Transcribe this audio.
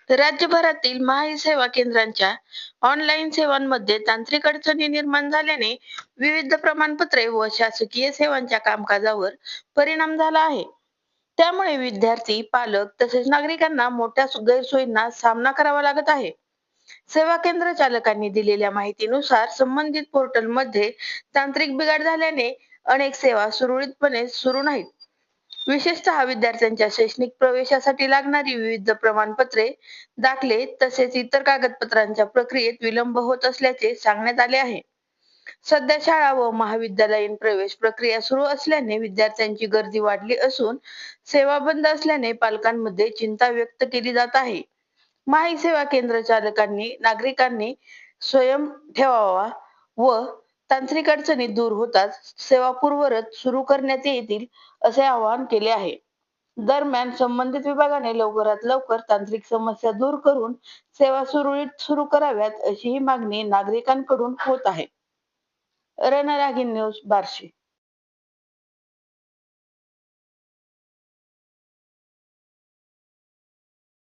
राज्यभरातील महाई सेवा केंद्रांच्या ऑनलाईन सेवांमध्ये तांत्रिक अडचणी निर्माण झाल्याने विविध प्रमाणपत्रे व शासकीय सेवांच्या कामकाजावर परिणाम झाला आहे. त्यामुळे विद्यार्थी, पालक तसेच नागरिकांना मोठ्या गैरसोयींना सामना करावा लागत आहे. सेवा केंद्र चालकांनी दिलेल्या माहितीनुसार संबंधित पोर्टलमध्ये तांत्रिक बिघाड झाल्याने अनेक सेवा सुरळीतपणे सुरू नाहीत. विशेषतः विद्यार्थ्यांच्या शैक्षणिक प्रवेशासाठी लागणारी विविध प्रमाणपत्रे, दाखले तसेच इतर कागदपत्रांच्या प्रक्रियेत विलंब होत असल्याचे सांगण्यात आले आहे. सध्या शाळा व महाविद्यालयीन प्रवेश प्रक्रिया सुरू असल्याने विद्यार्थ्यांची गर्दी वाढली असून सेवा बंद असल्याने पालकांमध्ये चिंता व्यक्त केली जात आहे. माही सेवा केंद्र चालकांनी नागरिकांनी स्वयं ठेवावा व तांत्रिक अडचणी दूर होताच सेवा पूर्ववत सुरू करण्यात येतील असे आवाहन केले आहे. दरम्यान संबंधित विभागाने लवकरात लवकर तांत्रिक समस्या दूर करून सेवा सुरळीत सुरू कराव्यात अशी ही मागणी नागरिकांकडून होत आहे. रणरागिणी न्यूज बार्शी.